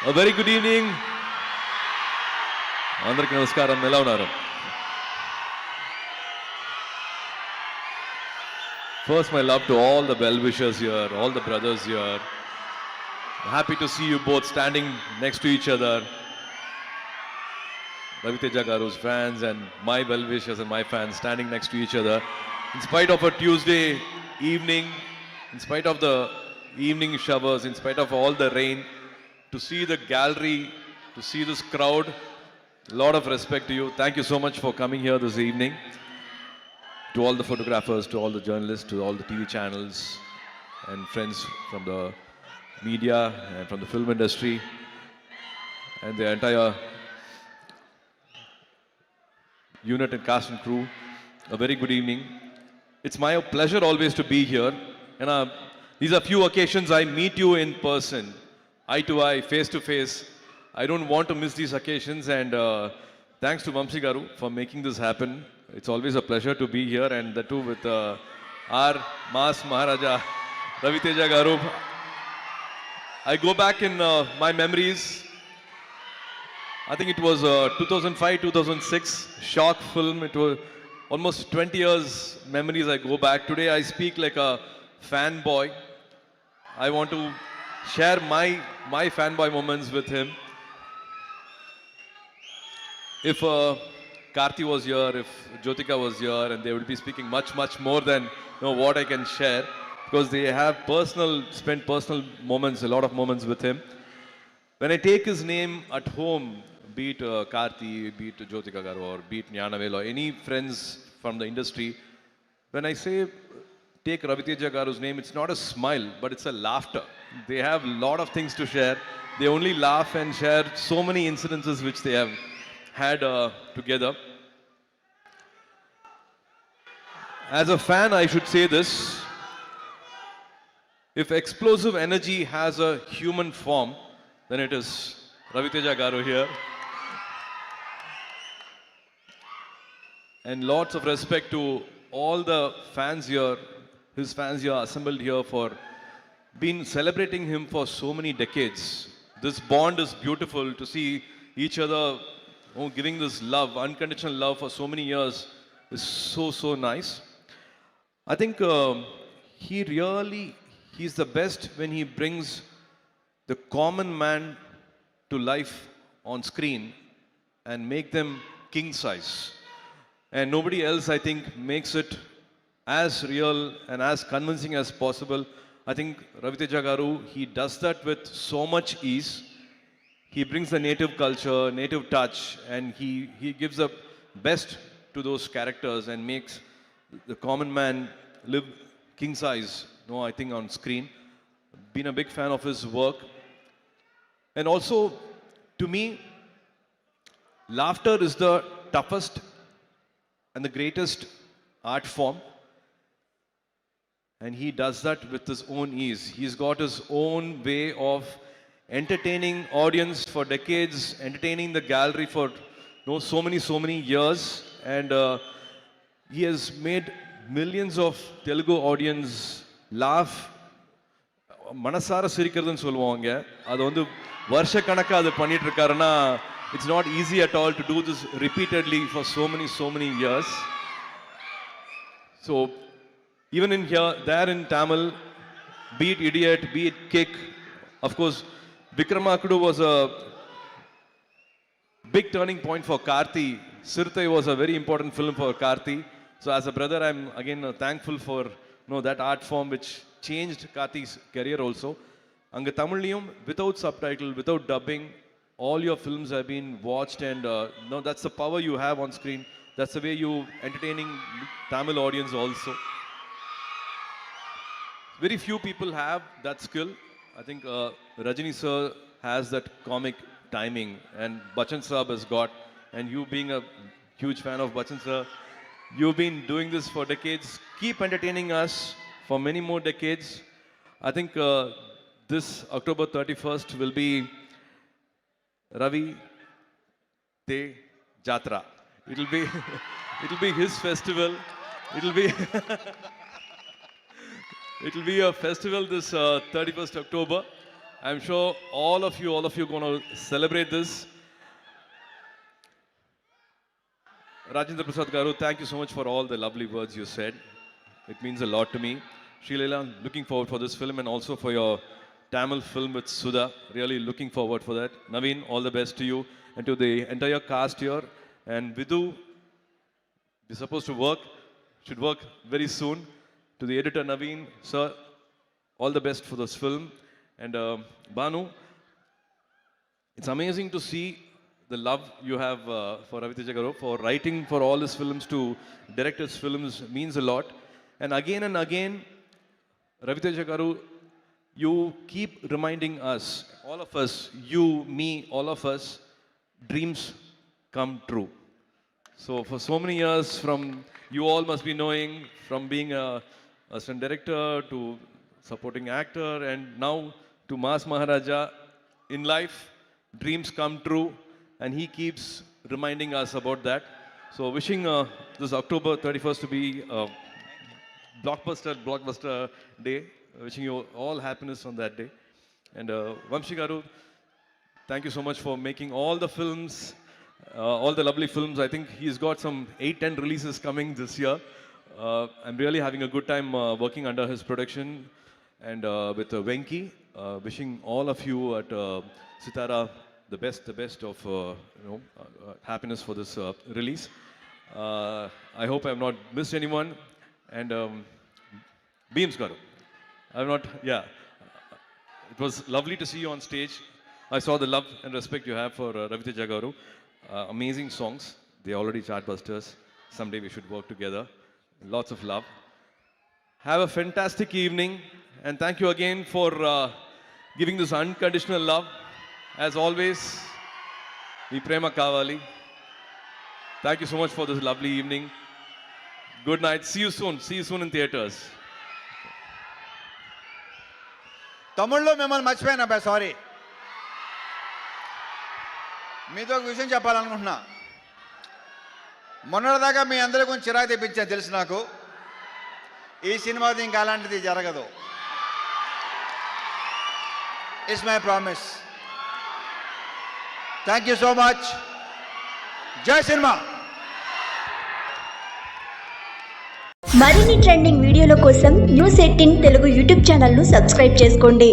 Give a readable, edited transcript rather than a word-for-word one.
A very good evening. అందరికీ నమస్కారం. ఎలా ఉన్నారు? First, my love to all the well-wishers here, all the brothers here. Happy to see you both standing next to each other. Raviteja Garu's fans and my well-wishers and my fans standing next to each other. In spite of a Tuesday evening, in spite of the evening showers, in spite of all the rain, to see the gallery, to see this crowd, a lot of respect to you. Thank you so much for coming here this evening. To all the photographers, to all the journalists, to all the TV channels and friends from the media and from the film industry and the entire unit and cast and crew, a very good evening. It's my pleasure always to be here. And these are few occasions I meet you in person, eye to eye, face to face. I don't want to miss these occasions, and thanks to Vamsi Garu for making this happen. It's always a pleasure to be here, and the two with our Mass Maharaja, Raviteja Garu. I go back in my memories. I think it was 2005-2006 shock film. It was almost 20 years memories I go back. Today I speak like a fanboy. I want to share my fanboy moments with him. If Karthi was here, if Jyotika was here, and they would be speaking much more than what I can share, because they have spent personal moments, a lot of moments with him. When I take his name at home, be it Karthi, be it Jyotika Garu, or be it Gnanavel, or any friends from the industry, when I say take Raviteja Garu's name, it's not a smile, but it's a laughter. They have a lot of things to share. They only laugh and share so many incidences which they have had together. As a fan, I should say this. If explosive energy has a human form, then it is Raviteja Garu here. And lots of respect to all the fans here, his fans here assembled here for been celebrating him for so many decades. This bond is beautiful to see each other giving this love, unconditional love for so many years is so nice. I think he's the best when he brings the common man to life on screen and make them king size. And nobody else, I think, makes it as real and as convincing as possible. I think Raviteja Garu, he does that with so much ease. He brings the native culture, native touch, and he gives the best to those characters and makes the common man live king size, I think, on screen. Been a big fan of his work. And also, to me, laughter is the toughest and the greatest art form. And he does that with his own ease. He's got his own way of entertaining audience for decades, entertaining the gallery for so many years, and he has made millions of Telugu audience laugh. மனசார சிரிக்கிறதுன்னு சொல்லுவாங்க. அது வந்து வருஷ கணக்கா அது பண்ணிட்டு இருக்காருன்னா it's not easy at all to do this repeatedly for so many years. So even in here, there in Tamil, be it Idiot, be it Kick, of course, Vikramakudu was a big turning point for Karthi. Sirthai was a very important film for Karthi. So as a brother, I'm again thankful for that art form which changed Karthi's career also. Anga Tamiliyum, without subtitle, without dubbing, all your films have been watched, and that's the power you have on screen. That's the way you entertaining Tamil audience also. Very few people have that skill. I think Rajini sir has that comic timing, and Bachchan Saab has got, and you being a huge fan of Bachchan sir, you've been doing this for decades. Keep entertaining us for many more decades. I think this October 31st will be Ravi Te Jatra. It'll be his festival. It'll be a festival this 31st October. I'm sure all of you going to celebrate this. Rajendra Prasad Garu, thank you so much for all the lovely words you said. It means a lot to me. Srileela, looking forward for this film and also for your Tamil film with Sudha. Really looking forward for that. Naveen, all the best to you and to the entire cast here. And Vidhu, we're supposed to should work very soon. To the editor Naveen, sir, all the best for this film. And Banu, it's amazing to see the love you have for Ravi Teja Garu, for writing for all his films to direct his films means a lot. And again, Ravi Teja Garu, you keep reminding us, all of us, you, me, all of us, dreams come true. So for so many years, from you all must be knowing, from being a assistant director to supporting actor, and now to Mass Maharaja, in life, dreams come true, and he keeps reminding us about that. So wishing this October 31st to be a blockbuster day. Wishing you all happiness on that day. And Vamshi Garu, thank you so much for making all the films, all the lovely films. I think he's got some 8-10 releases coming this year. I'm really having a good time working under his production and with Venki. Wishing all of you at Sitara the best of happiness for this release. I hope I have not missed anyone. And Beams Garu, I've not, yeah. It was lovely to see you on stage. I saw the love and respect you have for Ravi Teja Garu. Amazing songs. They're already chartbusters. Someday we should work together. Lots of love. Have a fantastic evening. And thank you again for giving this unconditional love. As always, మీ ప్రేమ కావాలి. Thank you so much for this lovely evening. Good night. See you soon in theaters. తమిళ్లో మిమ్మల్ని మర్చిపోయాను అబ్బాయి, sorry. మీతో ఒక విషయం చెప్పాలనుకుంటున్నా. మొన్నటిదాకా మీ అందరి గురించి చిరాకు తెప్పించాను తెలుసు నాకు. ఈ సినిమాది ఇంకా అలాంటిది జరగదు. It's my promise. Thank you so much. జై సినిమా. మరిన్ని ట్రెండింగ్ వీడియోల కోసం న్యూస్ 18 తెలుగు యూట్యూబ్ ఛానల్ను సబ్స్క్రైబ్ చేసుకోండి.